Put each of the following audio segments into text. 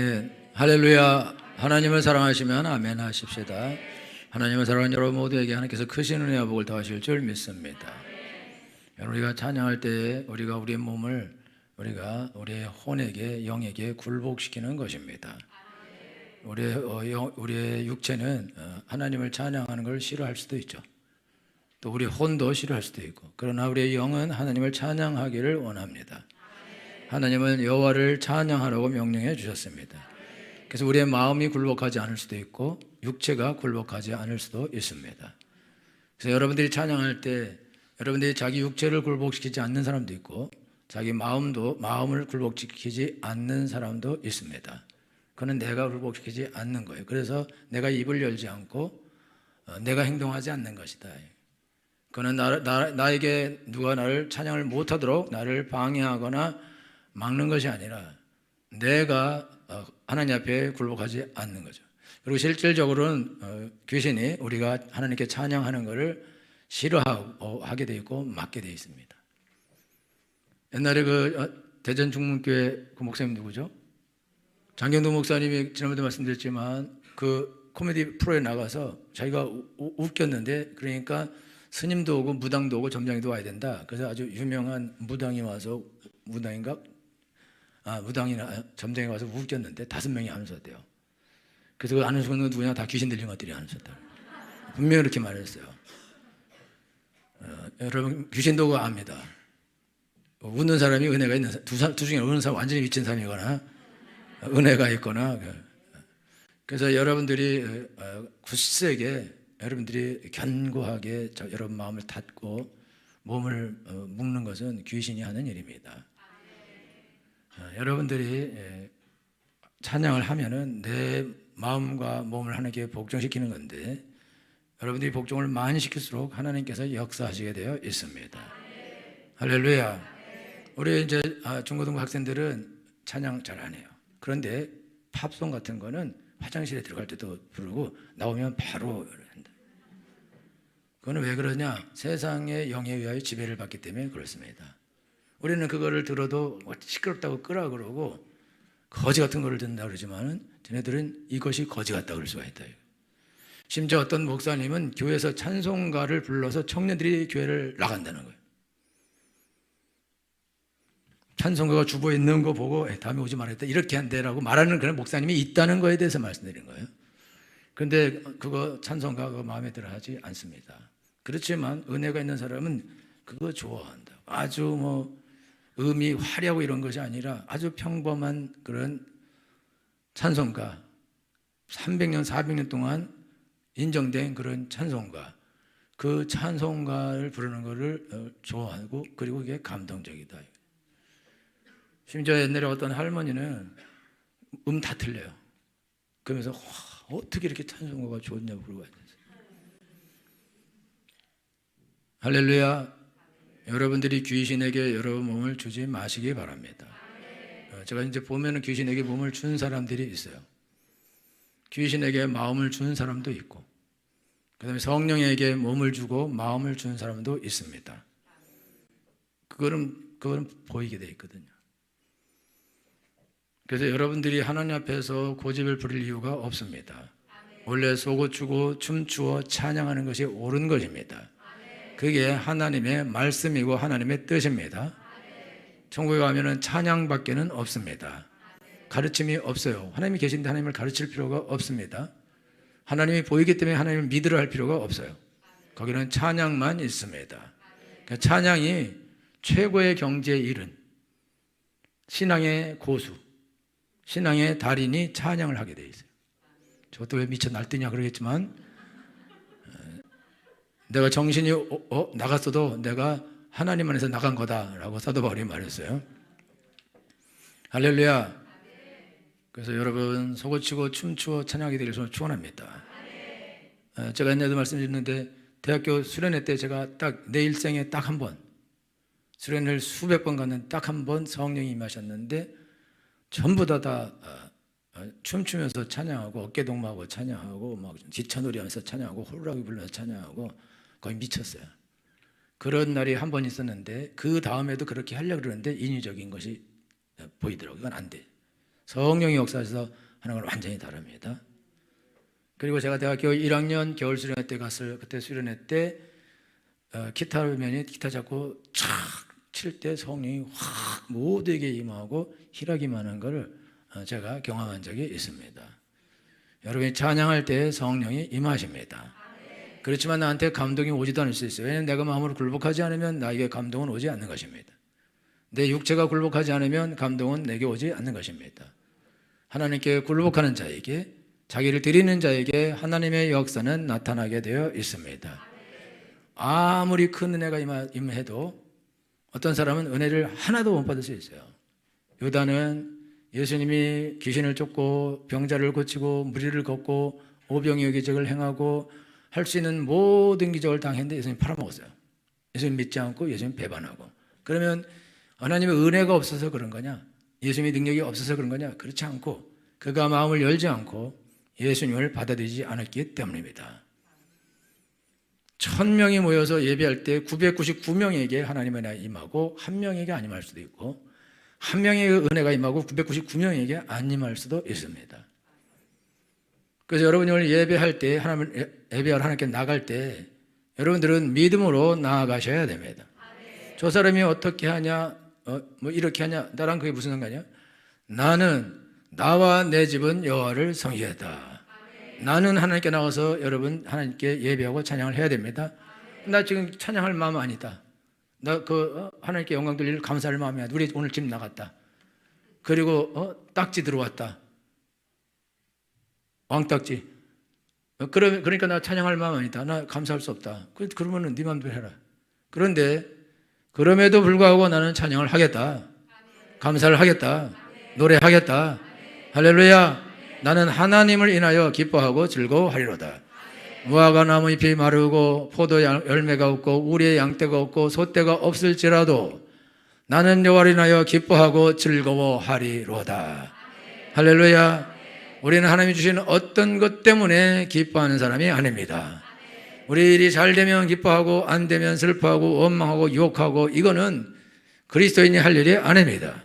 네, 할렐루야. 하나님을 사랑하시면 아멘 하십시다. 하나님을 사랑하는 여러분 모두에게 하나님께서 크신 은혜와 복을 더하실 줄 믿습니다. 우리가 찬양할 때 우리가 우리의 몸을 우리의 혼에게 영에게 굴복시키는 것입니다. 우리의 육체는 하나님을 찬양하는 걸 싫어할 수도 있죠. 또 우리 혼도 싫어할 수도 있고, 그러나 우리의 영은 하나님을 찬양하기를 원합니다. 하나님은 여호와를 찬양하라고 명령해 주셨습니다. 그래서 우리의 마음이 굴복하지 않을 수도 있고 육체가 굴복하지 않을 수도 있습니다. 그래서 여러분들이 찬양할 때 여러분들이 자기 육체를 굴복시키지 않는 사람도 있고 자기 마음을 굴복시키지 않는 사람도 있습니다. 그는 내가 굴복시키지 않는 거예요. 그래서 내가 입을 열지 않고 내가 행동하지 않는 것이다. 그는 나에게 누가 나를 찬양을 못하도록 나를 방해하거나 막는 것이 아니라 내가 하나님 앞에 굴복하지 않는 거죠. 그리고 실질적으로는 귀신이 우리가 하나님께 찬양하는 것을 싫어하게 되어 있고 막게 되어 있습니다. 옛날에 대전 중문교회 그 목사님 누구죠? 장경도 목사님이 지난번에 말씀드렸지만 그 코미디 프로에 나가서 자기가 웃겼는데, 그러니까 스님도 오고 무당도 오고 점장이도 와야 된다. 그래서 아주 유명한 무당이 와서 무당이나 점장이 와서 웃겼는데 5명이 안 웃었대요. 그래서 그 안 웃은 건 누구냐? 다 귀신 들린 것들이 안 웃었다. 분명히 그렇게 말했어요. 여러분, 귀신도 오고 압니다. 웃는 사람이 은혜가 있는 사람, 두 중에 웃는 사람 완전히 미친 사람이거나 은혜가 있거나. 그래서 여러분들이 굳세게 여러분들이 견고하게 여러분 마음을 닫고 몸을 묶는 것은 귀신이 하는 일입니다. 여러분들이 찬양을 하면은 내 마음과 몸을 하나님께 복종시키는 건데, 여러분들이 복종을 많이 시킬수록 하나님께서 역사하시게 되어 있습니다. 할렐루야. 우리 이제 중고등부 학생들은 찬양 잘 안 해요. 그런데 팝송 같은 거는 화장실에 들어갈 때도 부르고 나오면 바로 한다. 그거는 왜 그러냐? 세상의 영에 의하여 지배를 받기 때문에 그렇습니다. 우리는 그거를 들어도 시끄럽다고 끄라 그러고 거지 같은 거를 듣는다 그러지만은 쟤네들은 이것이 거지 같다 그럴 수가 있다. 심지어 어떤 목사님은 교회에서 찬송가를 불러서 청년들이 교회를 나간다는 거예요. 찬송가가 주보에 있는 거 보고 다음에 오지 말았다 이렇게 한대라고 말하는 그런 목사님이 있다는 거에 대해서 말씀드린 거예요. 그런데 그거 찬송가가 마음에 들어 하지 않습니다. 그렇지만 은혜가 있는 사람은 그거 좋아한다. 아주 음이 화려하고 이런 것이 아니라 아주 평범한 그런 찬송가, 300년, 400년 동안 인정된 그런 찬송가, 그 찬송가를 부르는 것을 좋아하고, 그리고 그게 감동적이다. 심지어 옛날에 어떤 할머니는 다 틀려요. 그러면서 어떻게 이렇게 찬송가가 좋냐고 그러고 앉았어요. 할렐루야. 여러분들이 귀신에게 여러분 몸을 주지 마시기 바랍니다. 제가 이제 보면은 귀신에게 몸을 준 사람들이 있어요. 귀신에게 마음을 준 사람도 있고, 그 다음에 성령에게 몸을 주고 마음을 준 사람도 있습니다. 그거는 보이게 돼 있거든요. 그래서 여러분들이 하나님 앞에서 고집을 부릴 이유가 없습니다. 원래 쏘고추고 춤추어 찬양하는 것이 옳은 것입니다. 그게 하나님의 말씀이고 하나님의 뜻입니다. 천국에 가면은 찬양밖에는 없습니다. 가르침이 없어요. 하나님이 계신데 하나님을 가르칠 필요가 없습니다. 하나님이 보이기 때문에 하나님을 믿으려 할 필요가 없어요. 거기는 찬양만 있습니다. 그러니까 찬양이 최고의 경지에 이른 신앙의 고수, 신앙의 달인이 찬양을 하게 돼 있어요. 저것도 왜 미쳐 날뛰냐 그러겠지만, 내가 정신이 나갔어도 내가 하나님 안에서 나간 거다라고 사도 바울이 말했어요. 할렐루야. 그래서 여러분 소고치고 춤추어 찬양하게 되길 축원합니다. 제가 옛날에도 말씀드렸는데 대학교 수련회 때 제가 딱 내 일생에 딱 한 번, 수련회를 수백 번 갔는데 딱 한 번 성령이 임하셨는데 전부 다 춤추면서 찬양하고 어깨동무하고 찬양하고 막 지천놀이하면서 찬양하고 홀라기 불러서 찬양하고 거의 미쳤어요. 그런 날이 한 번 있었는데 그 다음에도 그렇게 하려고 그러는데 인위적인 것이 보이더라고요. 이건 안 돼. 성령의 역사에서 하는 건 완전히 다릅니다. 그리고 제가 대학교 1학년 겨울 수련회 때 갔어요. 그때 수련회 때 기타면이 기타 잡고 촥 칠 때 성령이 확 모두에게 임하고 희락임하는 하는 걸 제가 경험한 적이 있습니다. 여러분이 찬양할 때 성령이 임하십니다. 그렇지만 나한테 감동이 오지도 않을 수 있어요. 왜냐하면 내가 마음으로 굴복하지 않으면 나에게 감동은 오지 않는 것입니다. 내 육체가 굴복하지 않으면 감동은 내게 오지 않는 것입니다. 하나님께 굴복하는 자에게, 자기를 드리는 자에게 하나님의 역사는 나타나게 되어 있습니다. 아무리 큰 은혜가 임해도 어떤 사람은 은혜를 하나도 못 받을 수 있어요. 유다는 예수님이 귀신을 쫓고 병자를 고치고 무리를 걷고 오병이어 기적을 행하고 할 수 있는 모든 기적을 당했는데 예수님 팔아먹었어요. 예수님 믿지 않고 예수님 배반하고. 그러면 하나님의 은혜가 없어서 그런 거냐? 예수님의 능력이 없어서 그런 거냐? 그렇지 않고 그가 마음을 열지 않고 예수님을 받아들이지 않았기 때문입니다. 1000명이 모여서 예배할 때 999명에게 하나님의 은혜가 임하고 한 명에게 안 임할 수도 있고 한 명에게 은혜가 임하고 999명에게 안 임할 수도 있습니다. 그래서 여러분이 오늘 예배할 때 예배하러 하나님께 나갈 때 여러분들은 믿음으로 나아가셔야 됩니다. 저 사람이 어떻게 하냐, 뭐 이렇게 하냐, 나랑 그게 무슨 상관이야? 나는 나와 내 집은 여호와를 섬기겠다. 나는 하나님께 나가서 여러분 하나님께 예배하고 찬양을 해야 됩니다. 나 지금 찬양할 마음 아니다. 나 하나님께 영광 돌릴 감사할 마음이야. 우리 오늘 집 나갔다. 그리고 딱지 들어왔다. 왕딱지. 그러니까 나 찬양할 마음 아니다. 나 감사할 수 없다. 그러면은 네 마음대로 해라. 그런데 그럼에도 불구하고 나는 찬양을 하겠다. 감사를 하겠다. 노래하겠다. 할렐루야. 나는 하나님을 인하여 기뻐하고 즐거워하리로다. 무화과 나무 잎이 마르고 포도 열매가 없고 우리의 양떼가 없고 소떼가 없을지라도 나는 여호와를 인하여 기뻐하고 즐거워하리로다. 할렐루야. 우리는 하나님이 주신 어떤 것 때문에 기뻐하는 사람이 아닙니다. 우리 일이 잘 되면 기뻐하고 안 되면 슬퍼하고 원망하고 욕하고 이거는 그리스도인이 할 일이 아닙니다.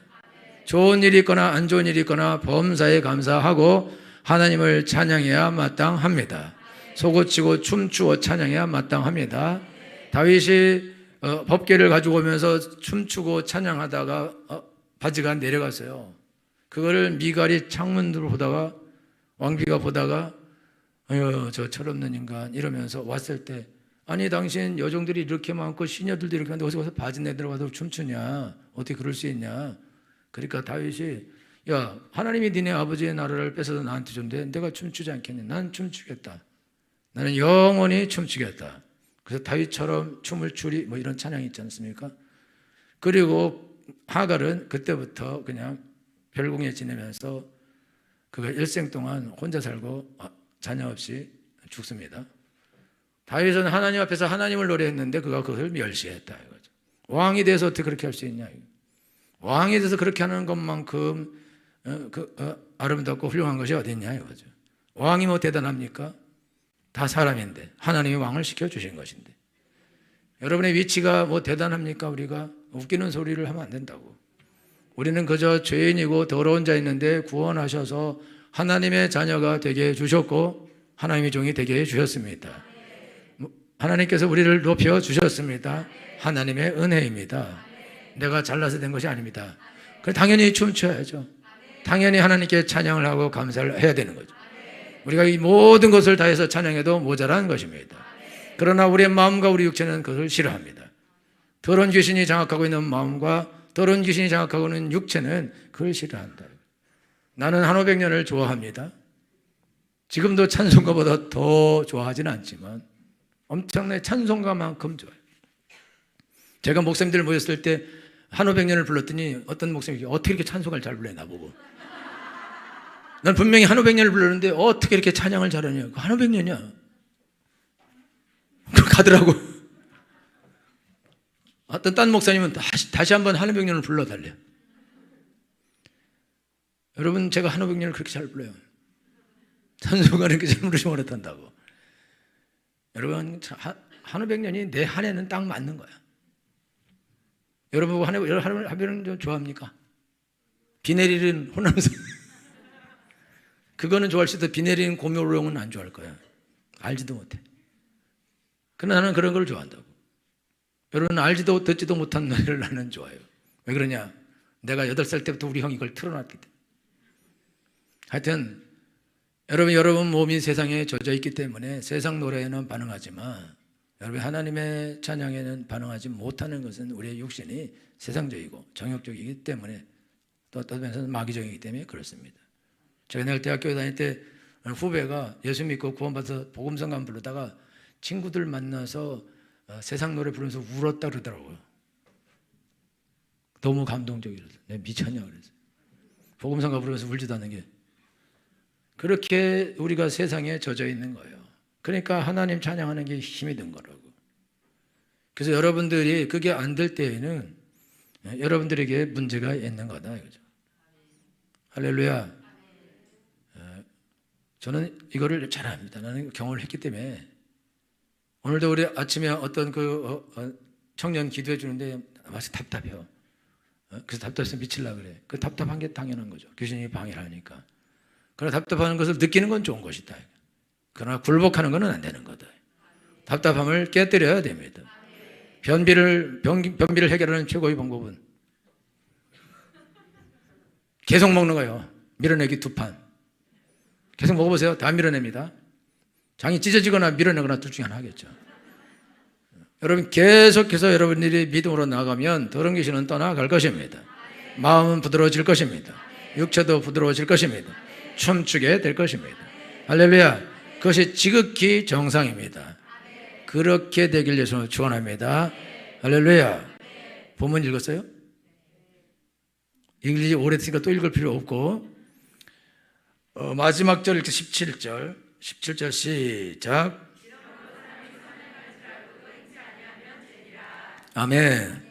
좋은 일이 있거나 안 좋은 일이 있거나 범사에 감사하고 하나님을 찬양해야 마땅합니다. 소고치고 춤추어 찬양해야 마땅합니다. 다윗이 법궤를 가지고 오면서 춤추고 찬양하다가 바지가 내려갔어요. 그거를 미갈이 창문으로 보다가 왕비가 보다가 저 철없는 인간 이러면서 왔을 때 아니 당신 여종들이 이렇게 많고 시녀들도 이렇게 많은데 어디서 바지 내려가서 춤추냐, 어떻게 그럴 수 있냐. 그러니까 다윗이 야 하나님이 니네 아버지의 나라를 뺏어서 나한테 줬는데 내가 춤추지 않겠니? 난 춤추겠다. 나는 영원히 춤추겠다. 그래서 다윗처럼 춤을 추리 뭐 이런 찬양이 있지 않습니까? 그리고 하갈은 그때부터 그냥 별궁에 지내면서 그가 일생 동안 혼자 살고 자녀 없이 죽습니다. 다윗은 하나님 앞에서 하나님을 노래했는데 그가 그것을 멸시했다 이거죠. 왕이 돼서 어떻게 그렇게 할 수 있냐 이거. 왕이 돼서 그렇게 하는 것만큼 아름답고 훌륭한 것이 어디 있냐 이거죠. 왕이 뭐 대단합니까? 다 사람인데 하나님이 왕을 시켜주신 것인데 여러분의 위치가 뭐 대단합니까? 우리가 웃기는 소리를 하면 안 된다고. 우리는 그저 죄인이고 더러운 자였는데 구원하셔서 하나님의 자녀가 되게 해주셨고 하나님의 종이 되게 해주셨습니다. 하나님께서 우리를 높여 주셨습니다. 하나님의 은혜입니다. 내가 잘나서 된 것이 아닙니다. 당연히 춤춰야죠. 당연히 하나님께 찬양을 하고 감사를 해야 되는 거죠. 우리가 이 모든 것을 다해서 찬양해도 모자란 것입니다. 그러나 우리의 마음과 우리 육체는 그것을 싫어합니다. 더러운 귀신이 장악하고 있는 마음과 더러운 귀신이 장악하고 있는 육체는 그걸 싫어한다. 나는 한 500년을 좋아합니다. 지금도 찬송가보다 더 좋아하지는 않지만 엄청나게 찬송가만큼 좋아요. 제가 목사님들 모였을 때 한 500년을 불렀더니 어떤 목사님이 어떻게 이렇게 찬송가를 잘 불러요 나보고. 난 분명히 한 500년을 불렀는데 어떻게 이렇게 찬양을 잘하냐. 한 500년이야. 가더라고. 어떤 딴 목사님은 다시 한번 한 500년을 불러달래요. 여러분 제가 한 500년을 그렇게 잘 불러요. 찬송가를 이렇게 잘 부르지 못한다고. 여러분 한 500년이 내 한 해는 딱 맞는 거야. 여러분 한 해는 좀 좋아합니까? 비 내리는 호남선 그거는 좋아할 수도 비 내리는 고묘롱은 안 좋아할 거야. 알지도 못해. 그러나 나는 그런 걸 좋아한다고. 여러분 알지도 듣지도 못한 노래를 나는 좋아해요. 왜 그러냐? 내가 8살 때부터 우리 형이 이걸 틀어놨기 때문에. 하여튼 여러분 몸이 세상에 젖어 있기 때문에 세상 노래에는 반응하지만 여러분 하나님의 찬양에는 반응하지 못하는 것은 우리의 육신이 세상적이고 정욕적이기 때문에 또 어떤 면에서는 마귀적이기 때문에 그렇습니다. 제가 내가 대학교에 다닐 때 후배가 예수 믿고 구원받아서 복음성가 부르다가 친구들 만나서 세상 노래 부르면서 울었다 그러더라고요. 너무 감동적이라서 내가 미쳤냐 그래서 복음성가 부르면서 울지도 않는 게 그렇게 우리가 세상에 젖어 있는 거예요. 그러니까 하나님 찬양하는 게 힘이 든 거라고. 그래서 여러분들이 그게 안 될 때에는 여러분들에게 문제가 있는 거다 이거죠. 할렐루야. 저는 이거를 잘 압니다. 나는 경험을 했기 때문에. 오늘도 우리 아침에 어떤 청년 기도해 주는데 와서 답답해요. 그래서 답답해서 미치려고 그래. 그 답답한 게 당연한 거죠. 귀신이 방해를 하니까. 그러나 답답한 것을 느끼는 건 좋은 것이다. 그러나 굴복하는 것은 안 되는 거다. 답답함을 깨뜨려야 됩니다. 변비를 해결하는 최고의 방법은 계속 먹는 거예요. 밀어내기 2판. 계속 먹어보세요. 다 밀어냅니다. 장이 찢어지거나 밀어내거나 둘 중에 하나 하겠죠. 여러분 계속해서 여러분들이 믿음으로 나가면 더러운 귀신은 떠나갈 것입니다. 마음은 부드러워질 것입니다. 육체도 부드러워질 것입니다. 춤추게 될 것입니다. 할렐루야. 그것이 지극히 정상입니다. 그렇게 되길 예수님으로 축원합니다. 할렐루야. 본문 읽었어요? 읽기 오래됐으니까 또 읽을 필요 없고 마지막 절 17절 시작. 아멘.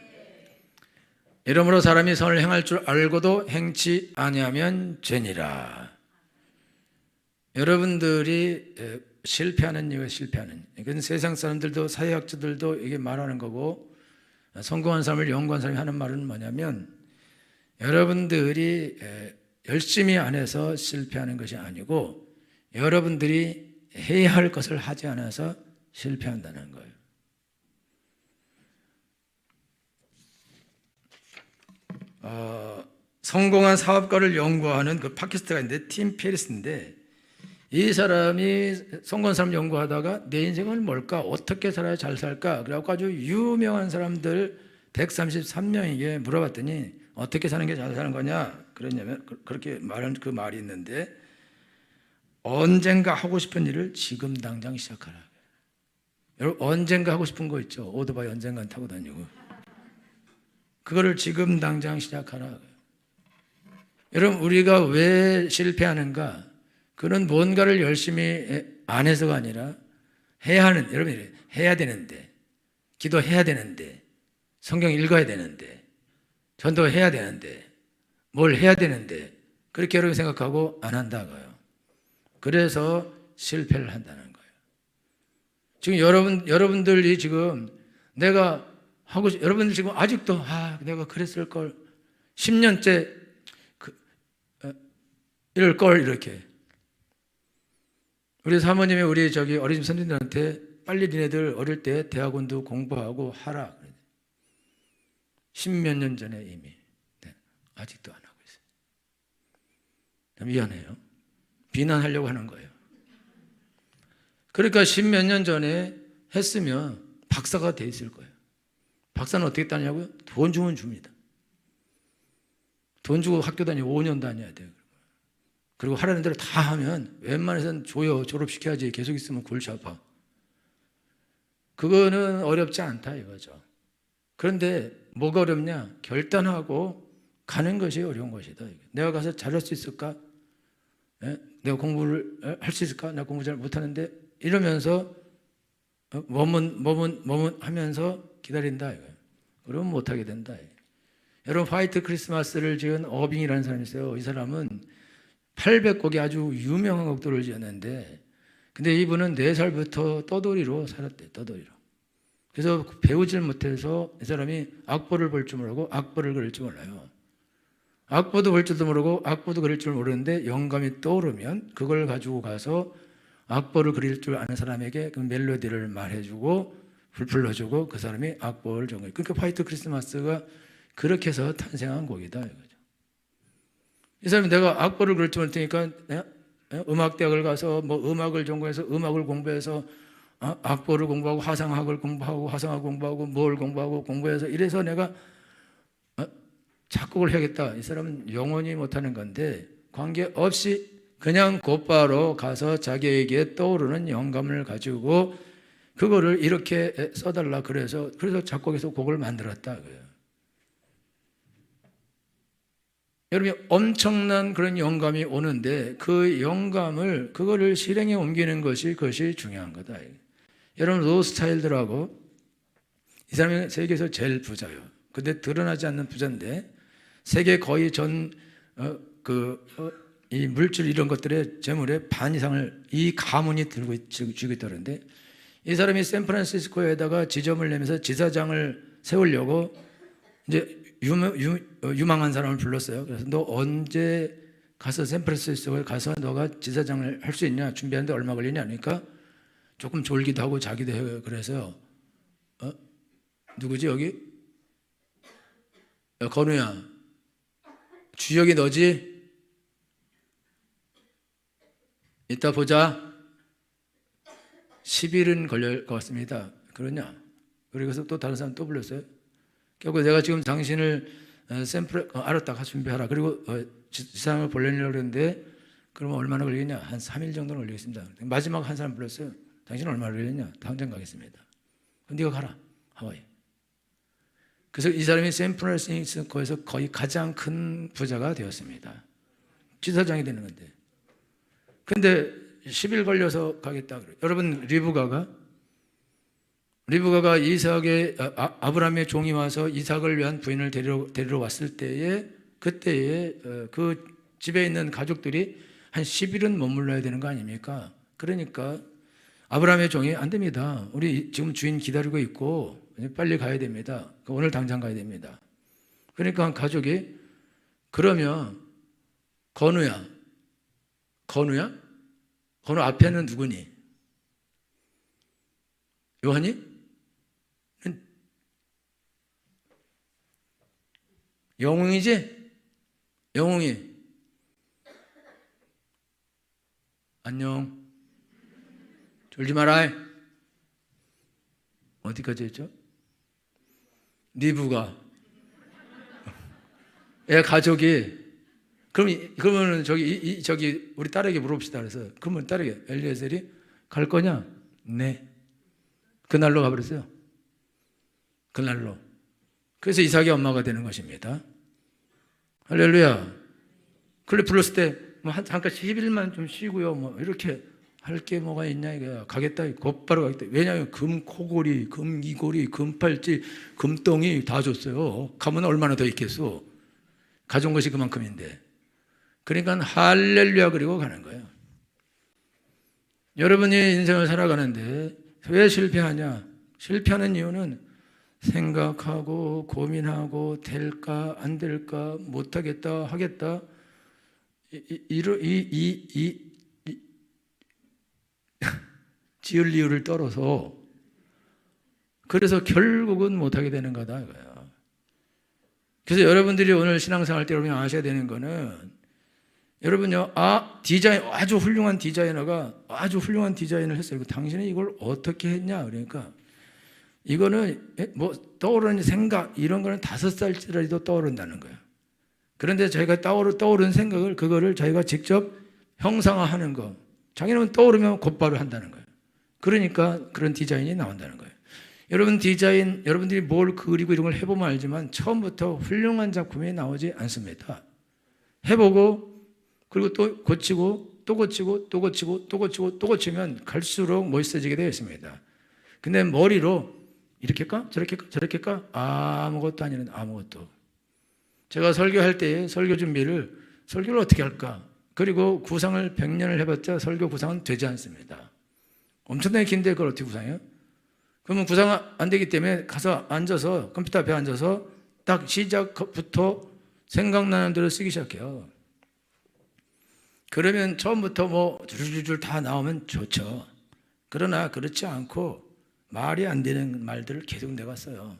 이러므로 사람이 선을 행할 줄 알고도 행치 아니하면 죄니라. 여러분들이 실패하는 이유가 실패하는 이건 세상 사람들도 사회학자들도 이게 말하는 거고 성공한 사람을 연구한 사람이 하는 말은 뭐냐면 여러분들이 열심히 안 해서 실패하는 것이 아니고 여러분들이 해야 할 것을 하지 않아서 실패한다는 거예요. 성공한 사업가를 연구하는 그 팟캐스트가 있는데 팀 페리스인데 이 사람이 성공한 사람 연구하다가 내 인생은 뭘까? 어떻게 살아야 잘 살까? 그래갖고 아주 유명한 사람들 133명에게 물어봤더니 어떻게 사는 게 잘 사는 거냐? 그러냐면 그렇게 말하는 그 말이 있는데 언젠가 하고 싶은 일을 지금 당장 시작하라. 여러분 언젠가 하고 싶은 거 있죠? 오토바이 언젠가 타고 다니고 그거를 지금 당장 시작하라. 여러분 우리가 왜 실패하는가? 그는 뭔가를 열심히 안 해서가 아니라 해야 하는, 여러분이 해야 되는데, 기도해야 되는데, 성경 읽어야 되는데, 전도해야 되는데, 뭘 해야 되는데, 그렇게 여러분이 생각하고 안 한다고요. 그래서 실패를 한다는 거예요. 지금 여러분들이 지금 내가 여러분들 지금 아직도 내가 그랬을 걸 10년째 이럴 걸 이렇게 우리 사모님이 우리 어린이집 선생님들한테 빨리 니네들 어릴 때 대학원도 공부하고 하라. 10몇 년 전에 이미. 네, 아직도 안 하고 있어요. 미안해요. 비난하려고 하는 거예요. 그러니까 10몇 년 전에 했으면 박사가 돼 있을 거예요. 박사는 어떻게 따냐고요? 돈 주면 줍니다. 돈 주고 학교 다니고 5년 다녀야 돼요. 그리고 하라는 대로 다 하면 웬만해서는 졸업시켜야지. 계속 있으면 골치 아파. 그거는 어렵지 않다 이거죠. 그런데 뭐가 어렵냐? 결단하고 가는 것이 어려운 것이다. 내가 가서 잘할 수 있을까? 내가 공부를 할 수 있을까? 나 공부 잘 못하는데 이러면서 머문 하면서 기다린다 이거예요. 그러면 못하게 된다. 여러분 화이트 크리스마스를 지은 어빙이라는 사람이 있어요. 이 사람은 800곡의 아주 유명한 곡들을 지었는데 근데 이분은 4살부터 떠돌이로 살았대요. 떠돌이로. 그래서 배우질 못해서 이 사람이 악보를 볼 줄 모르고 악보를 그릴 줄 몰라요. 악보도 볼 줄도 모르고 악보도 그릴 줄 모르는데 영감이 떠오르면 그걸 가지고 가서 악보를 그릴 줄 아는 사람에게 그 멜로디를 말해주고 불러주고 그 사람이 악보를 준 거예요. 그러니까 화이트 크리스마스가 그렇게 해서 탄생한 곡이다 이거죠. 이 사람이 내가 악보를 그릴 줄 모르니까 음악대학을 가서 뭐 음악을 전공해서 음악을 공부해서 악보를 공부하고 화성학을 공부하고 화성학 공부하고 뭘 공부하고 공부해서 이래서 내가 작곡을 해야겠다. 이 사람은 영원히 못하는 건데 관계없이 그냥 곧바로 가서 자기에게 떠오르는 영감을 가지고 그거를 이렇게 써달라 그래서 작곡해서 곡을 만들었다. 여러분 엄청난 그런 영감이 오는데 그 영감을 그거를 실행에 옮기는 그것이 중요한 거다. 여러분 로스차일드라고 이 사람이 세계에서 제일 부자예요. 근데 드러나지 않는 부자인데 세계 거의 이 물질 이런 것들의 재물의 반 이상을 이 가문이 쥐고 있다는데 이 사람이 샌프란시스코에다가 지점을 내면서 지사장을 세우려고 이제 유망한 사람을 불렀어요. 그래서 너 언제 가서 샌프란시스코에 가서 너가 지사장을 할 수 있냐? 준비하는데 얼마 걸리냐? 하니까 조금 졸기도 하고 자기도 해요. 그래서 누구지 여기? 건우야, 주역이 너지? 이따 보자. 10일은 걸릴 것 같습니다. 그러냐? 그리고서 또 다른 사람 또 불렀어요. 결국 내가 지금 당신을 알았다, 가서 준비하라. 그리고 지상을 보내려고 그랬는데 그러면 얼마나 걸리겠냐? 한 3일 정도는 걸리겠습니다. 마지막 한 사람 불렀어요. 당신은 얼마나 걸리겠냐? 당장 가겠습니다. 그럼 네가 가라, 하와이. 그래서 이 사람이 샌프란시스코에서 거의 가장 큰 부자가 되었습니다. 지사장이 되는 건데. 근데 10일 걸려서 가겠다 그래요. 여러분 리브가가 이삭의 아브라함의 종이 와서 이삭을 위한 부인을 데리러 왔을 때에 그때에 그 집에 있는 가족들이 한 10일은 머물러야 되는 거 아닙니까? 그러니까 아브라함의 종이 안 됩니다. 우리 지금 주인 기다리고 있고 빨리 가야 됩니다. 오늘 당장 가야 됩니다. 그러니까 가족이 그러면 건우 앞에는 누구니? 요한이? 영웅이지? 영웅이. 안녕. 졸지 마라. 어디까지 했죠? 리브가. 애 가족이. 그러면 저기 우리 딸에게 물어봅시다. 그래서 그러면 딸에게 엘리에셀이 갈 거냐? 네. 그날로 가버렸어요. 그날로. 그래서 이삭의 엄마가 되는 것입니다. 할렐루야. 그래 불렀을 때 뭐 잠깐 10일만 좀 쉬고요. 뭐 이렇게 할 게 뭐가 있냐 이거야. 가겠다. 곧바로 가겠다. 왜냐하면 금 코골이, 금 이골이, 금 팔찌, 금덩이 다 줬어요. 가면 얼마나 더 있겠어. 가져온 것이 그만큼인데. 그러니까 할렐루야 그리고 가는 거예요. 여러분이 인생을 살아가는데 왜 실패하냐? 실패하는 이유는 생각하고 고민하고 될까 안 될까 못하겠다 하겠다 지을 이유를 떨어서 그래서 결국은 못하게 되는 거다 이거야. 그래서 여러분들이 오늘 신앙생활 때 여러분이 아셔야 되는 거는 여러분요, 아주 훌륭한 디자이너가 아주 훌륭한 디자인을 했어요. 당신이 이걸 어떻게 했냐? 그러니까 이거는 뭐 떠오르는 생각 이런 거는 5살짜리도 떠오른다는 거예요. 그런데 저희가 떠오른 생각을 그거를 저희가 직접 형상화하는 거. 자기는 떠오르면 곧바로 한다는 거예요. 그러니까 그런 디자인이 나온다는 거예요. 여러분들이 뭘 그리고 이런 걸 해보면 알지만 처음부터 훌륭한 작품이 나오지 않습니다. 해보고 그리고 또 고치고 또 고치고 또 고치고 또 고치고 또 고치면 갈수록 멋있어지게 되어 있습니다. 근데 머리로 이렇게 할까? 저렇게 할까? 저렇게 할까? 아무것도 아니는 아무것도. 제가 설교할 때 설교를 어떻게 할까? 그리고 구상을 100년을 해봤자 설교 구상은 되지 않습니다. 엄청나게 긴데 그걸 어떻게 구상해요? 그러면 구상 안 되기 때문에 가서 앉아서 컴퓨터 앞에 앉아서 딱 시작부터 생각나는 대로 쓰기 시작해요. 그러면 처음부터 뭐 줄줄줄 다 나오면 좋죠. 그러나 그렇지 않고 말이 안 되는 말들을 계속 내가 써요.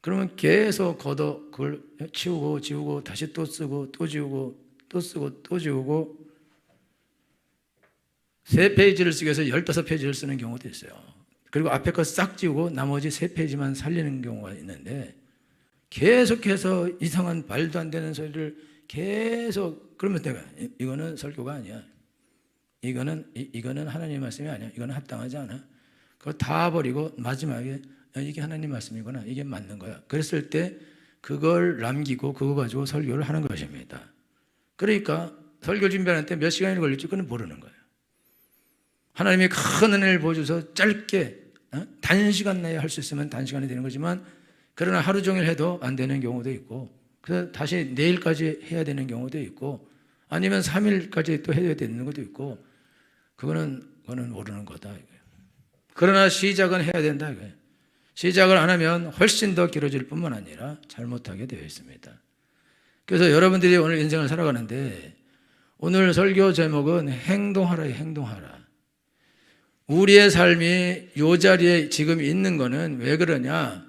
그러면 계속 걷어 그걸 치우고 지우고 다시 또 쓰고 또 지우고 또 쓰고 또 지우고 3페이지를 쓰기 위해서 15페이지를 쓰는 경우도 있어요. 그리고 앞에 거 싹 지우고 나머지 3페이지만 살리는 경우가 있는데 계속해서 이상한 말도 안 되는 소리를 계속 그러면 내가 이거는 설교가 아니야. 이거는 하나님 말씀이 아니야. 이거는 합당하지 않아. 그걸 다 버리고 마지막에 이게 하나님 말씀이구나. 이게 맞는 거야. 그랬을 때 그걸 남기고 그거 가지고 설교를 하는 것입니다. 그러니까 설교 준비하는 때 몇 시간이 걸릴지 그건 모르는 거예요. 하나님이 큰 은혜를 보여줘서 짧게 단시간 내에 할 수 있으면 단시간이 되는 거지만 그러나 하루 종일 해도 안 되는 경우도 있고 그래서 다시 내일까지 해야 되는 경우도 있고 아니면 3일까지 또 해야 되는 것도 있고 그거는 모르는 거다 이거예요. 그러나 시작은 해야 된다 이거예요. 시작을 안 하면 훨씬 더 길어질 뿐만 아니라 잘못하게 되어 있습니다. 그래서 여러분들이 오늘 인생을 살아가는데 오늘 설교 제목은 행동하라예요. 행동하라. 우리의 삶이 이 자리에 지금 있는 거는 왜 그러냐?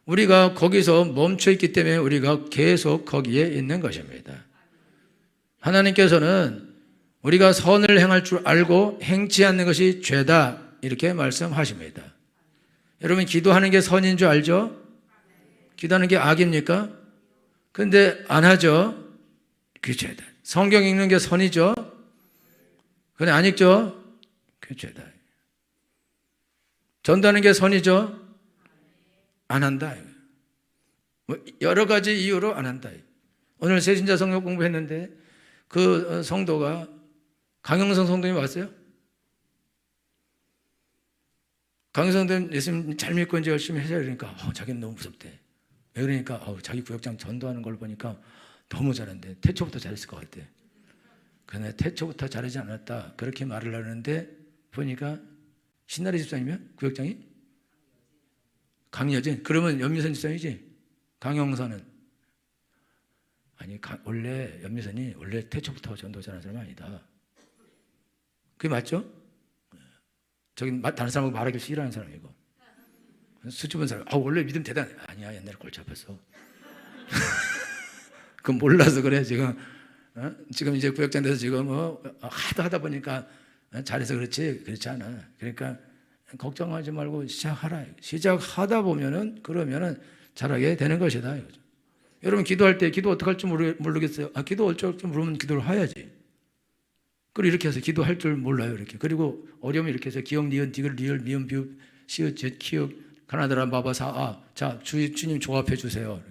우리가 거기서 멈춰 있기 때문에 우리가 계속 거기에 있는 것입니다. 하나님께서는 우리가 선을 행할 줄 알고 행치 않는 것이 죄다 이렇게 말씀하십니다. 여러분 기도하는 게 선인 줄 알죠? 기도하는 게 악입니까? 근데 안 하죠? 그게 죄다. 성경 읽는 게 선이죠? 근데 안 읽죠? 그게 죄다. 전도하는 게 선이죠? 안 한다. 뭐 여러 가지 이유로 안 한다. 오늘 새신자 성경 공부했는데 그 성도가 강영성 성도님 왔어요? 강영성 성도님 예수님 잘 믿고 이제 열심히 해야 되니까 자기는 너무 무섭대. 왜 그러니까 자기 구역장 전도하는 걸 보니까 너무 잘한대. 태초부터 잘했을 것 같대. 그런데 태초부터 잘하지 않았다. 그렇게 말을 하는데 보니까 신나리 집사님이면 구역장이? 강여진. 그러면 연미선 집사님이지? 강영선은? 아니 원래 연미선이 원래 태초부터 전도 잘하는 사람이 아니다. 그게 맞죠? 저기 다른 사람하고 말하기 싫어하는 사람이고 수줍은 사람. 원래 믿음 대단해. 아니야 옛날에 골치 아팠어. 그건 몰라서 그래 지금. 지금 이제 구역장 돼서 지금 하다 보니까 잘해서 그렇지 그렇지 않아. 그러니까 걱정하지 말고 시작하라. 시작하다 보면은 그러면은 잘하게 되는 것이다 이거죠. 여러분 기도할 때 기도 어떻게 할 줄 모르겠어요. 기도 어쩔 줄 모르면 기도를 해야지. 그리고 이렇게 해서 기도할 줄 몰라요 이렇게. 그리고 어려우면 이렇게 해서 기역 니은 디귿 리을 미음 비읍 시읒 접 키읔 가나다라 마바 사아 자 주님 조합해 주세요.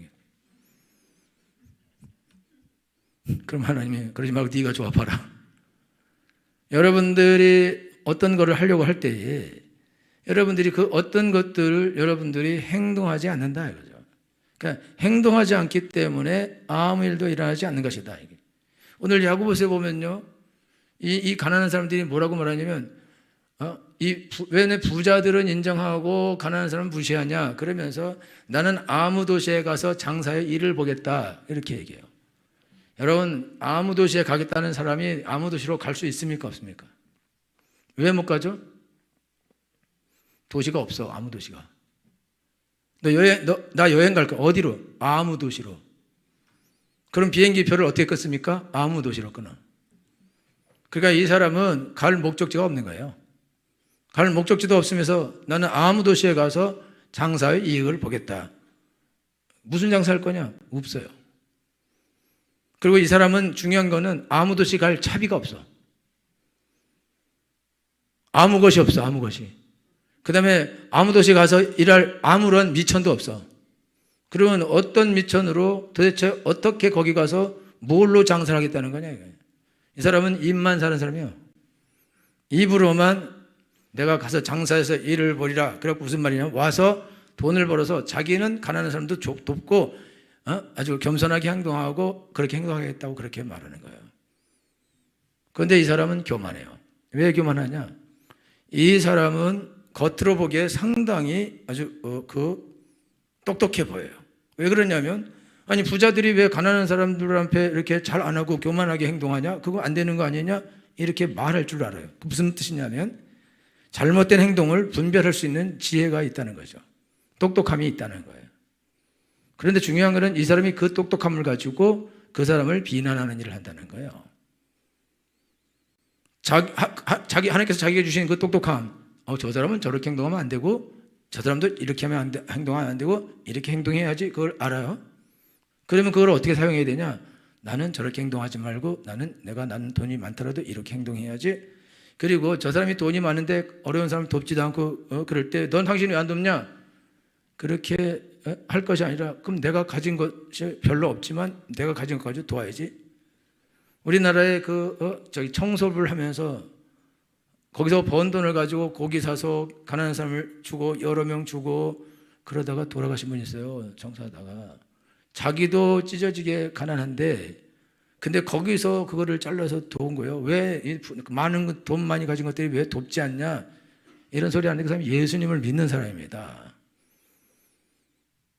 그럼 하나님이 그러지 말고 네가 조합하라. 여러분들이 어떤 거를 하려고 할 때에 여러분들이 그 어떤 것들을 여러분들이 행동하지 않는다 이거죠. 그러니까 행동하지 않기 때문에 아무 일도 일어나지 않는 것이다. 이게. 오늘 야고보서에 보면요, 이 가난한 사람들이 뭐라고 말하냐면, 왜 내 부자들은 인정하고 가난한 사람은 무시하냐? 그러면서 나는 아무 도시에 가서 장사의 일을 보겠다 이렇게 얘기해요. 여러분 아무 도시에 가겠다는 사람이 아무 도시로 갈 수 있습니까? 없습니까? 왜 못 가죠? 도시가 없어. 아무 도시가. 나 여행 갈까? 어디로? 아무 도시로. 그럼 비행기 표를 어떻게 끊습니까? 아무 도시로 끊어. 그러니까 이 사람은 갈 목적지가 없는 거예요. 갈 목적지도 없으면서 나는 아무 도시에 가서 장사의 이익을 보겠다. 무슨 장사할 거냐? 없어요. 그리고 이 사람은 중요한 거는 아무 도시 갈 차비가 없어. 아무 것이 없어. 아무 것이. 그 다음에 아무 도시 가서 일할 아무런 미천도 없어. 그러면 어떤 미천으로 도대체 어떻게 거기 가서 뭘로 장사를 하겠다는 거냐 이거예요. 이 사람은 입만 사는 사람이에요. 입으로만 내가 가서 장사해서 일을 벌이라. 그래갖고 무슨 말이냐? 와서 돈을 벌어서 자기는 가난한 사람도 돕고 아주 겸손하게 행동하고 그렇게 행동하겠다고 그렇게 말하는 거예요. 그런데 이 사람은 교만해요. 왜 교만하냐? 이 사람은 겉으로 보기에 상당히 아주 똑똑해 보여요. 왜 그러냐면 아니 부자들이 왜 가난한 사람들한테 이렇게 잘 안 하고 교만하게 행동하냐? 그거 안 되는 거 아니냐? 이렇게 말할 줄 알아요. 그 무슨 뜻이냐면 잘못된 행동을 분별할 수 있는 지혜가 있다는 거죠. 똑똑함이 있다는 거예요. 그런데 중요한 것은 이 사람이 그 똑똑함을 가지고 그 사람을 비난하는 일을 한다는 거예요. 하나님께서 자기가 주신 그 똑똑함, 저 사람은 저렇게 행동하면 안 되고 저 사람도 이렇게 하면 행동하면 안 되고 이렇게 행동해야지, 그걸 알아요. 그러면 그걸 어떻게 사용해야 되냐? 나는 저렇게 행동하지 말고 나는 돈이 많더라도 이렇게 행동해야지. 그리고 저 사람이 돈이 많은데 어려운 사람을 돕지도 않고 그럴 때 넌 당신이 왜 안 돕냐? 그렇게 할 것이 아니라 그럼 내가 가진 것이 별로 없지만 내가 가진 것 가지고 도와야지. 우리나라에 청소를 하면서 거기서 번 돈을 가지고 고기 사서 가난한 사람을 주고 여러 명 주고 그러다가 돌아가신 분이 있어요. 청소하다가. 자기도 찢어지게 가난한데 근데 거기서 그거를 잘라서 도운 거예요. 왜 많은 돈 많이 가진 것들이 왜 돕지 않냐? 이런 소리 하는 그 사람이 예수님을 믿는 사람입니다.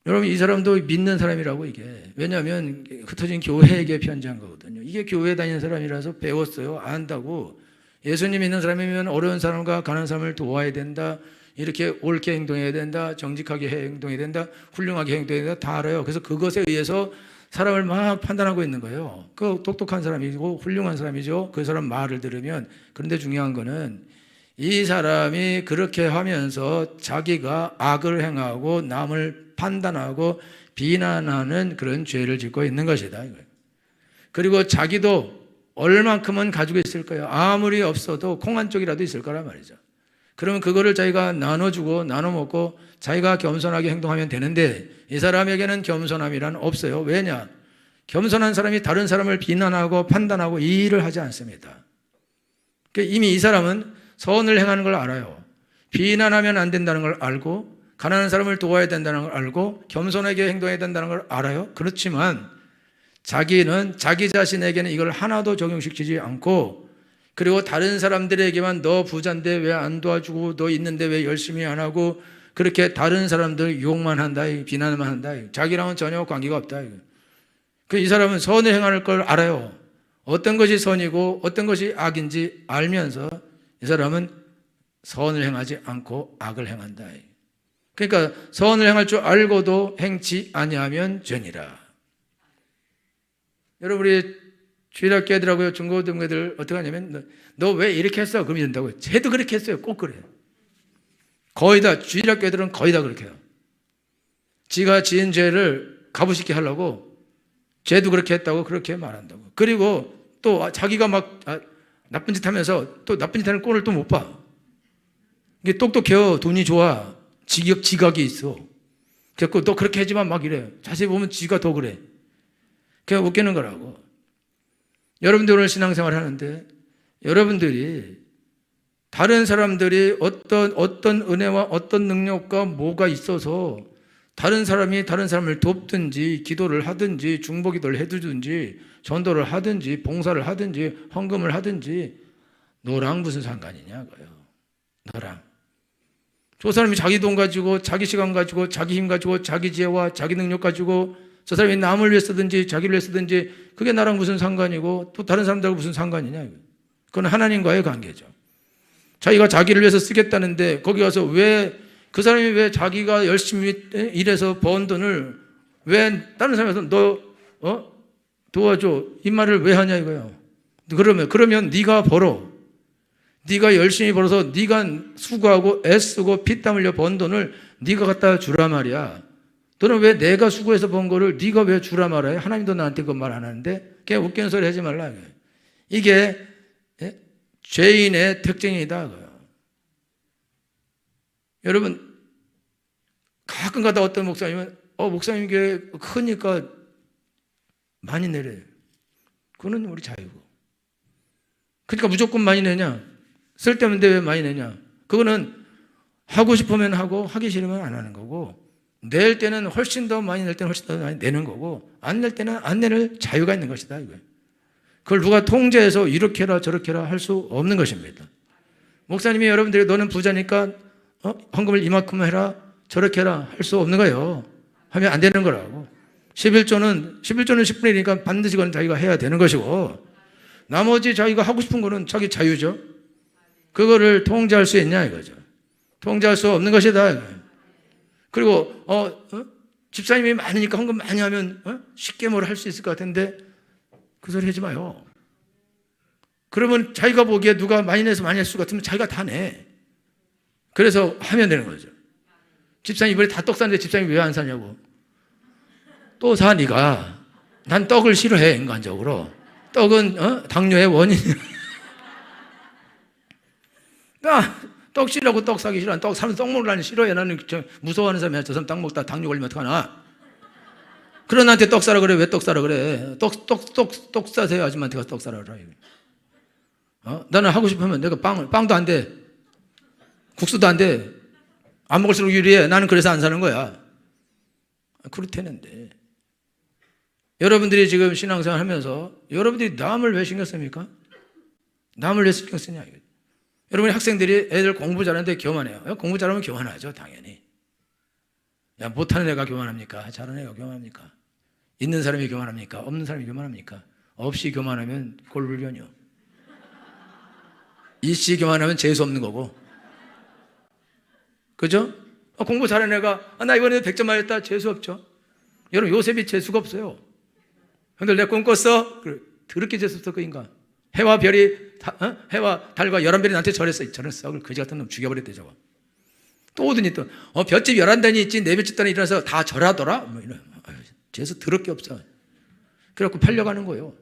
여러분 이 사람도 믿는 사람이라고 이게. 왜냐하면 흩어진 교회에게 편지한 거거든요. 이게 교회 다니는 사람이라서 배웠어요. 안다고. 예수님 믿는 사람이면 어려운 사람과 가난한 사람을 도와야 된다. 이렇게 옳게 행동해야 된다. 정직하게 행동해야 된다. 훌륭하게 행동해야 된다. 다 알아요. 그래서 그것에 의해서 사람을 막 판단하고 있는 거예요. 그 똑똑한 사람이고 훌륭한 사람이죠. 그 사람 말을 들으면. 그런데 중요한 거는 이 사람이 그렇게 하면서 자기가 악을 행하고 남을 판단하고 비난하는 그런 죄를 짓고 있는 것이다. 그리고 자기도 얼만큼은 가지고 있을 거예요. 아무리 없어도 콩 한 쪽이라도 있을 거란 말이죠. 그러면 그거를 자기가 나눠주고 나눠 먹고 자기가 겸손하게 행동하면 되는데 이 사람에게는 겸손함이란 없어요. 왜냐? 겸손한 사람이 다른 사람을 비난하고 판단하고 이 일을 하지 않습니다. 그러니까 이미 이 사람은 선을 행하는 걸 알아요. 비난하면 안 된다는 걸 알고 가난한 사람을 도와야 된다는 걸 알고 겸손하게 행동해야 된다는 걸 알아요. 그렇지만 자기는 자기 자신에게는 이걸 하나도 적용시키지 않고 그리고 다른 사람들에게만 너 부자인데 왜 안 도와주고 너 있는데 왜 열심히 안 하고 그렇게 다른 사람들 욕만 한다, 비난만 한다. 자기랑은 전혀 관계가 없다. 이 사람은 선을 행할 걸 알아요. 어떤 것이 선이고 어떤 것이 악인지 알면서 이 사람은 선을 행하지 않고 악을 행한다. 그러니까 선을 행할 줄 알고도 행치 아니하면 죄니라. 여러분 우리 주일학교 애들하고요, 중고등 애들 어떻게 하냐면 너 왜 이렇게 했어? 그러면 된다고요. 쟤도 그렇게 했어요. 꼭 그래요. 거의 다 주일학교 애들은 거의 다 그렇게 해요. 지가 지은 죄를 가부시게 하려고 쟤도 그렇게 했다고 그렇게 말한다고. 그리고 또 자기가 막 나쁜 짓 하면서 또 나쁜 짓 하는 꼴을 또 못 봐. 이게 똑똑해요. 돈이 좋아. 지각이 있어. 그래서 또 그렇게 하지만 막 이래요. 자세히 보면 지가 더 그래. 그냥 웃기는 거라고. 여러분들 오늘 신앙생활 하는데 여러분들이 다른 사람들이 어떤 은혜와 어떤 능력과 뭐가 있어서 다른 사람이 다른 사람을 돕든지 기도를 하든지 중보기도를 해주든지 전도를 하든지 봉사를 하든지 헌금을 하든지 너랑 무슨 상관이냐고요. 너랑. 저 사람이 자기 돈 가지고 자기 시간 가지고 자기 힘 가지고 자기 지혜와 자기 능력 가지고 저 사람이 남을 위해 쓰든지 자기를 위해 쓰든지 그게 나랑 무슨 상관이고 또 다른 사람들하고 무슨 상관이냐. 그건 하나님과의 관계죠. 자기가 자기를 위해서 쓰겠다는데 거기 가서 왜 그 사람이 왜 자기가 열심히 일해서 번 돈을 왜 다른 사람한테 너 도와줘 이 말을 왜 하냐 이거예요. 그러면 네가 벌어. 네가 열심히 벌어서 네가 수고하고 애쓰고 피땀 흘려 번 돈을 네가 갖다 주라 말이야. 너는 왜 내가 수고해서 번 거를 네가 왜 주라 말아요? 하나님도 나한테 그 말 안 하는데 그냥 웃기는 소리 하지 말라. 이게 죄인의 특징이다. 여러분 가끔 가다 어떤 목사님은 목사님 이게 크니까 많이 내려요. 그거는 우리 자유고. 그러니까 무조건 많이 내냐? 쓸데없는데 왜 많이 내냐? 그거는 하고 싶으면 하고 하기 싫으면 안 하는 거고 낼 때는 훨씬 더 많이 낼 때는 훨씬 더 많이 내는 거고 안 낼 때는 안 내는 자유가 있는 것이다. 이거예요. 그걸 누가 통제해서 이렇게 해라 저렇게 해라 할 수 없는 것입니다. 목사님이 여러분들이 너는 부자니까 헌금을 이만큼 해라 저렇게 해라 할 수 없는 거예요. 하면 안 되는 거라고. 11조는 10분의 1이니까 반드시 그건 자기가 해야 되는 것이고, 나머지 자기가 하고 싶은 거는 자기 자유죠. 그거를 통제할 수 있냐 이거죠. 통제할 수 없는 것이다. 그리고 집사님이 많으니까 헌금 많이 하면 쉽게 뭘 할 수 있을 것 같은데 그 소리 하지 마요. 그러면 자기가 보기에 누가 많이 내서 많이 할 것 같으면 자기가 다 내. 그래서 하면 되는 거죠. 집사님 이번에 다 떡 샀는데 집사님 왜 안 사냐고. 또 사 네가. 난 떡을 싫어해 인간적으로. 떡은 당뇨의 원인이야. 나 떡 싫어하고 떡 사기 싫어. 떡 사면 떡 먹으려니 싫어해. 나는 무서워하는 사람이야. 저 사람 떡 먹다 당뇨 걸리면 어떡하나. 그런 나한테 떡 사라 그래. 왜 떡 사라 그래. 떡 사세요. 아줌마한테 가서 떡 사라 그래. 나는 하고 싶으면 내가 빵도 안 돼. 국수도 안 돼. 안 먹을수록 유리해. 나는 그래서 안 사는 거야. 그렇다는데. 여러분들이 지금 신앙생활 하면서 여러분들이 남을 왜 신경 씁니까? 남을 왜 신경 쓰냐. 여러분이 학생들이 애들 공부 잘하는데 교만해요. 공부 잘하면 교만하죠. 당연히. 야, 못하는 애가 교만합니까? 잘하는 애가 교만합니까? 있는 사람이 교만합니까? 없는 사람이 교만합니까? 없이 교만하면 골불변이요. 있이 교만하면 재수 없는 거고. 그죠? 공부 잘하는 애가 나 이번에 100점 맞았다. 재수 없죠. 여러분 요셉이 재수가 없어요. 형들 내 꿈 꿨어? 그래, 더럽게 재수 없어 그 인간. 해와 해와 달과 11별이 나한테 절했어. 저런 썩을 거지 같은 놈 죽여버렸대 저거. 또 오더니 또 볏집 11단이 있지 네 볏집 단에 일어나서 다 절하더라. 뭐 이런. 재수 더럽게 없어. 그래갖고 팔려가는 거예요.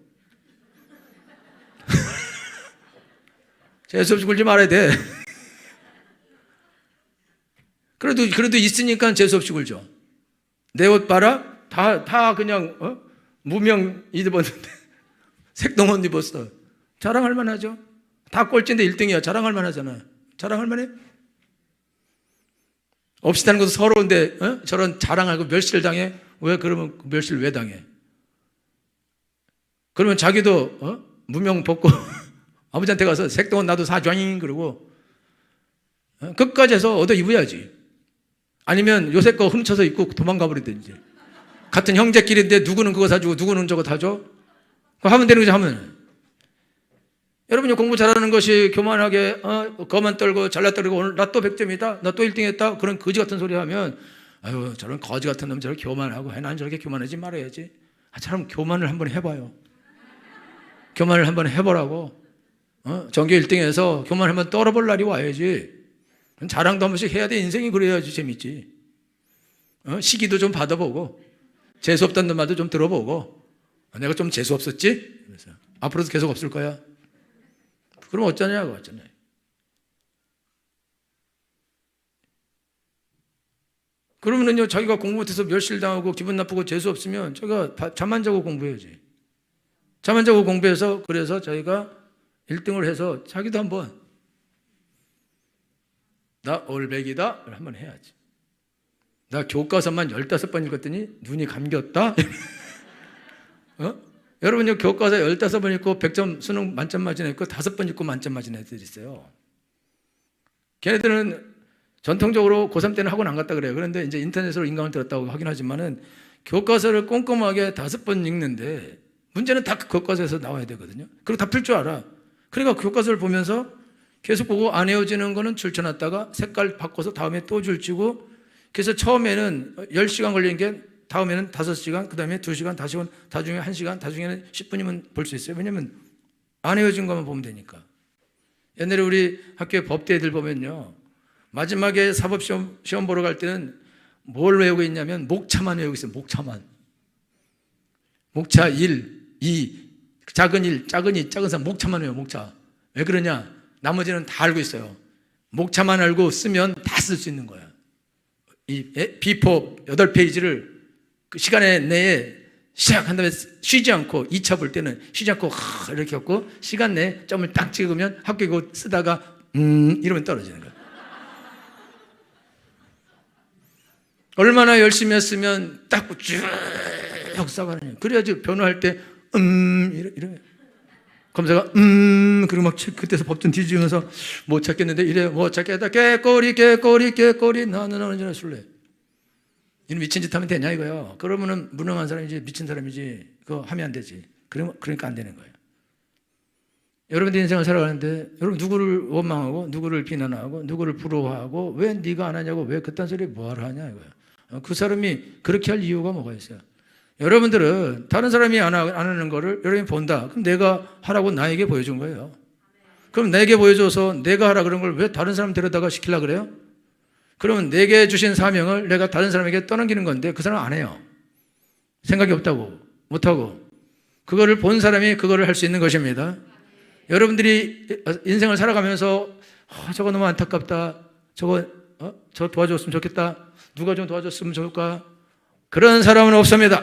재수 없이 굴지 말아야 돼. 그래도 있으니까 재수 없이 굴죠. 내 옷 봐라. 다 그냥 무명 입었는데 색동옷 입었어. 자랑할 만하죠. 다 꼴찌인데 1등이야. 자랑할 만하잖아. 자랑할 만해? 없이 다는 것도 서러운데 저런 자랑하고 멸시를 당해? 왜 그러면 멸시를 왜 당해? 그러면 자기도 무명 벗고 아버지한테 가서 색동옷 나도 사줘잉 그러고 끝까지 해서 얻어 입어야지. 아니면 요새 거 훔쳐서 입고 도망가 버리든지. 같은 형제끼리인데 누구는 그거 사주고 누구는 저거 사줘? 그거 하면 되는 거지 하면. 여러분이 공부 잘하는 것이 교만하게 거만 떨고 잘났다 그러고 오늘 나 또 100점이다 나 또 1등 했다 그런 거지 같은 소리 하면 아유 저런 거지 같은 놈 저렇게 교만하고 난 저렇게 교만하지 말아야지. 저럼 교만을 한번 해봐요. 교만을 한번 해보라고. 전교 1등해서 교만 한번 떨어볼 날이 와야지. 자랑도 한 번씩 해야 돼. 인생이 그래야지 재밌지. 시기도 좀 받아보고 재수없다는 말도 좀 들어보고 내가 좀 재수없었지? 그래서 앞으로도 계속 없을 거야. 그럼 어쩌냐고 어쩌냐고. 그러면은요 자기가 공부 못해서 멸시를 당하고 기분 나쁘고 재수없으면 자기가 잠 안 자고 공부해야지. 잠 안 자고 공부해서 그래서 자기가 1등을 해서 자기도 한번 나 올백이다 한번 해야지. 나 교과서만 15번 읽었더니 눈이 감겼다. 여러분요 교과서 15번 읽고 100점 수능 만점 맞은 애 있고 5번 읽고 만점 맞은 애들 있어요. 걔네들은 전통적으로 고3 때는 학원 안 갔다 그래요. 그런데 이제 인터넷으로 인강을 들었다고 하긴 하지만은 교과서를 꼼꼼하게 5번 읽는데 문제는 다 교과서에서 나와야 되거든요. 그리고 다 풀 줄 알아. 그러니까 교과서를 보면서 계속 보고 안 외워지는 거는 줄쳐놨다가 색깔 바꿔서 다음에 또 줄치고 그래서 처음에는 10시간 걸리는 게 다음에는 5시간, 그 다음에 2시간, 다시 나중에 1시간, 나중에는 10분이면 볼 수 있어요. 왜냐면 안 외워진 것만 보면 되니까. 옛날에 우리 학교에 법대 애들 보면요. 마지막에 사법시험 보러 갈 때는 뭘 외우고 있냐면 목차만 외우고 있어요. 목차만. 목차 1, 2, 작은 1, 작은 2, 작은 3, 목차만 외워요. 목차. 왜 그러냐? 나머지는 다 알고 있어요. 목차만 알고 쓰면 다 쓸 수 있는 거야. 이 B4 8페이지를 그 시간에 내에 시작한 다음에 쉬지 않고 2차 볼 때는 쉬지 않고 이렇게 했고 시간 내에 점을 딱 찍으면 학교 이거 쓰다가 이러면 떨어지는 거야. 얼마나 열심히 했으면 딱 쭉 써가느냐. 그래야지 변호할 때 이래. 검사가 그리고 막 그때서 법전 뒤지면서 못 찾겠는데 이래 못 찾겠다. 깨꼬리 나는 언제나 술래. 이는 미친 짓 하면 되냐 이거요. 그러면은 무능한 사람이지 미친 사람이지 그거 하면 안 되지. 그러니까 안 되는 거예요. 여러분들 인생을 살아가는데 여러분 누구를 원망하고 누구를 비난하고 누구를 부러워하고 왜 네가 안 하냐고 왜 그딴 소리 뭐하러 하냐 이거예요. 그 사람이 그렇게 할 이유가 뭐가 있어요. 여러분들은 다른 사람이 안 하는 거를 여러분이 본다. 그럼 내가 하라고 나에게 보여준 거예요. 그럼 내게 보여줘서 내가 하라 그런 걸 왜 다른 사람 데려다가 시키려고 그래요? 그러면 내게 주신 사명을 내가 다른 사람에게 떠넘기는 건데 그 사람 안 해요. 생각이 없다고 못하고 그거를 본 사람이 그거를 할 수 있는 것입니다. 여러분들이 인생을 살아가면서 저거 너무 안타깝다. 저 도와줬으면 좋겠다. 누가 좀 도와줬으면 좋을까? 그런 사람은 없습니다.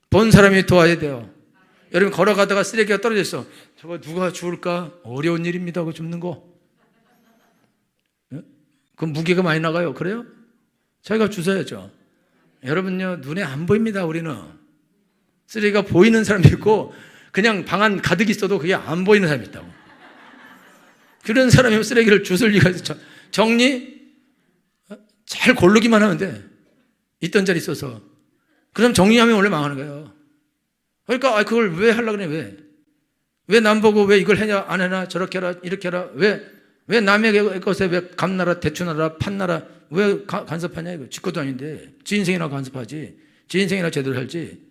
본 사람이 도와야 돼요. 여러분 걸어가다가 쓰레기가 떨어져 있어. 저거 누가 주울까? 어려운 일입니다. 그거 줍는 거. 그 무게가 많이 나가요. 그래요? 자기가 주셔야죠. 여러분요 눈에 안 보입니다. 우리는 쓰레기가 보이는 사람도 있고 그냥 방 안 가득 있어도 그게 안 보이는 사람이 있다고. 그런 사람이 쓰레기를 주술 리가 있어. 정리 잘 고르기만 하면 돼. 있던 자리 있어서. 그럼 정리하면 원래 망하는 거예요. 그러니까 그걸 왜 하려고 그래? 왜 남 보고 왜 이걸 해냐 안 해나 저렇게 해라 이렇게 해라 왜 남의 것에 왜 감나라 대추나라 판나라 왜 간섭하냐 이거. 지 것도 아닌데 지 인생이나 간섭하지. 지 인생이나 제대로 살지.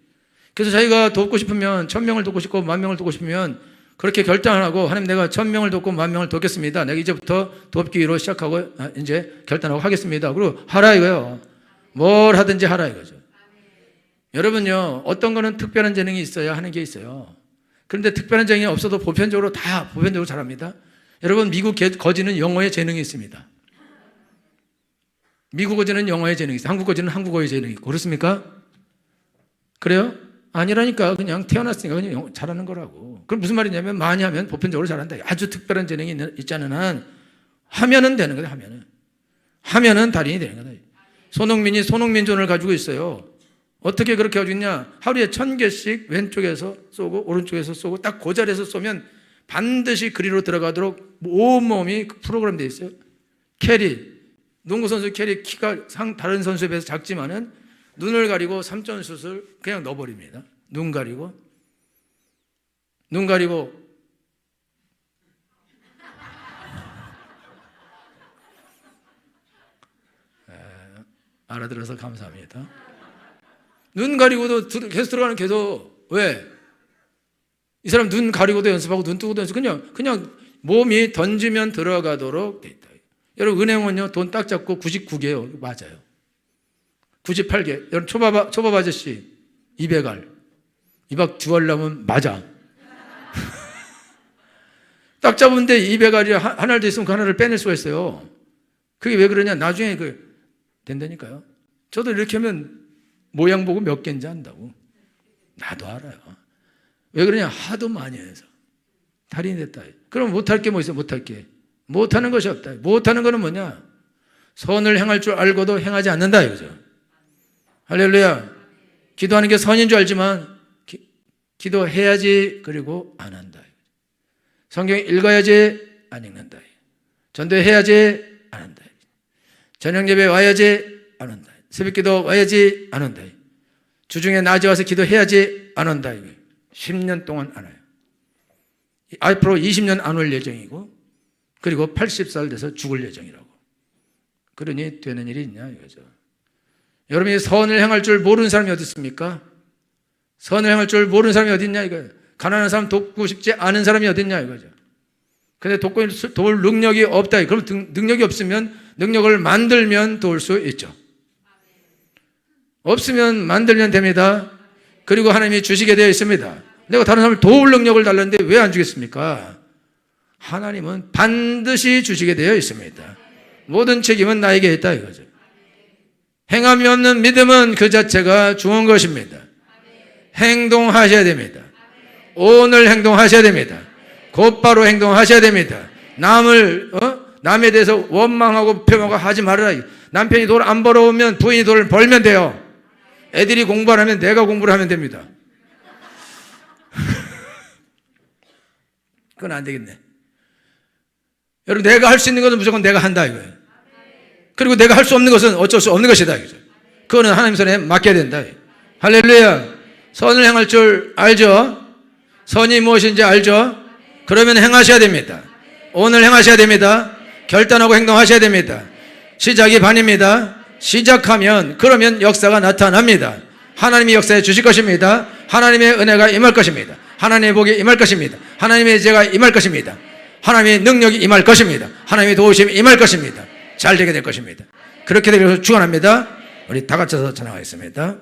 그래서 자기가 돕고 싶으면 1000명을 돕고 싶고 10,000명을 돕고 싶으면 그렇게 결단을 하고 하나님 내가 1000명을 돕고 10,000명을 돕겠습니다. 내가 이제부터 돕기로 시작하고 이제 결단하고 하겠습니다. 그리고 하라 이거요. 뭘 하든지 하라 이거죠. 여러분요 어떤 거는 특별한 재능이 있어야 하는 게 있어요. 그런데 특별한 재능이 없어도 보편적으로 잘합니다. 여러분 미국 거지는 영어의 재능이 있습니다. 미국 거지는 영어의 재능이 있어요. 한국 거지는 한국어의 재능이 있고 그렇습니까? 그래요? 아니라니까. 그냥 태어났으니까 그냥 잘하는 거라고. 그럼 무슨 말이냐면 많이 하면 보편적으로 잘한다. 아주 특별한 재능이 있지 않은 한 하면은 되는 거다. 하면은 달인이 되는 거다. 손흥민이 손흥민존을 가지고 있어요. 어떻게 그렇게 가지고 있냐? 하루에 1000개씩 왼쪽에서 쏘고 오른쪽에서 쏘고 딱 그 자리에서 쏘면 반드시 그리로 들어가도록 온몸이 프로그램 되어 있어요. 캐리, 농구선수 캐리 키가 다른 선수에 비해서 작지만은 눈을 가리고 3점 슛을 그냥 넣어버립니다. 눈 가리고 알아들어서 감사합니다. 눈 가리고도 계속 들어가는 계속. 왜? 이 사람 눈 가리고도 연습하고 눈 뜨고도 연습. 그냥 몸이 던지면 들어가도록 돼 있다. 여러분 은행은요 돈 딱 잡고 99개요. 맞아요. 98개. 여러분 초밥 아저씨 200알. 2박 주얼라면 맞아. 딱 잡은데 200알이 하나를 더 있으면 그 하나를 빼낼 수가 있어요. 그게 왜 그러냐? 나중에 된다니까요. 저도 이렇게 하면 모양 보고 몇 개인지 안다고. 나도 알아요. 왜 그러냐? 하도 많이 해서. 달인이 됐다. 그럼 못할 게 뭐 있어? 못할 게. 못하는 것이 없다. 못하는 거는 뭐냐? 선을 행할 줄 알고도 행하지 않는다 이거죠. 할렐루야. 기도하는 게 선인 줄 알지만 기도해야지 그리고 안 한다. 성경 읽어야지 안 읽는다. 전도해야지 안 한다. 저녁 예배 와야지 안 한다. 새벽기도 와야지 안 한다. 주중에 낮에 와서 기도해야지 안 한다. 10년 동안 안 와요. 앞으로 20년 안 올 예정이고 그리고 80살 돼서 죽을 예정이라고. 그러니 되는 일이 있냐 이거죠. 여러분이 선을 행할 줄 모르는 사람이 어디 있습니까? 선을 행할 줄 모르는 사람이 어디 있냐 이거예요. 가난한 사람 돕고 싶지 않은 사람이 어디 있냐 이거죠. 근데 도울 능력이 없다. 그럼 능력이 없으면 능력을 만들면 도울 수 있죠. 없으면 만들면 됩니다. 그리고 하나님이 주시게 되어 있습니다. 내가 다른 사람을 도울 능력을 달랐는데 왜 안 주겠습니까? 하나님은 반드시 주시게 되어 있습니다. 모든 책임은 나에게 있다 이거죠. 행함이 없는 믿음은 그 자체가 죽은 것입니다. 행동하셔야 됩니다. 오늘 행동하셔야 됩니다. 곧바로 행동하셔야 됩니다. 남에 대해서 원망하고 폄하고 하지 말아라. 남편이 돈 안 벌어오면 부인이 돈을 벌면 돼요. 애들이 공부 안 하면 내가 공부를 하면 됩니다. 그건 안 되겠네. 여러분 내가 할 수 있는 것은 무조건 내가 한다 이거예요. 그리고 내가 할 수 없는 것은 어쩔 수 없는 것이다 이거죠. 그거는 하나님 손에 맡겨야 된다. 할렐루야. 선을 행할 줄 알죠? 선이 무엇인지 알죠? 그러면 행하셔야 됩니다. 오늘 행하셔야 됩니다. 결단하고 행동하셔야 됩니다. 시작이 반입니다. 시작하면 그러면 역사가 나타납니다. 하나님이 역사해 주실 것입니다. 하나님의 은혜가 임할 것입니다. 하나님의 복이 임할 것입니다. 하나님의 제가 임할 것입니다. 하나님의 능력이 임할 것입니다. 하나님의 도우심이 임할 것입니다. 잘 되게 될 것입니다. 그렇게 되기를 축원합니다. 우리 다 같이서 찬양하겠습니다.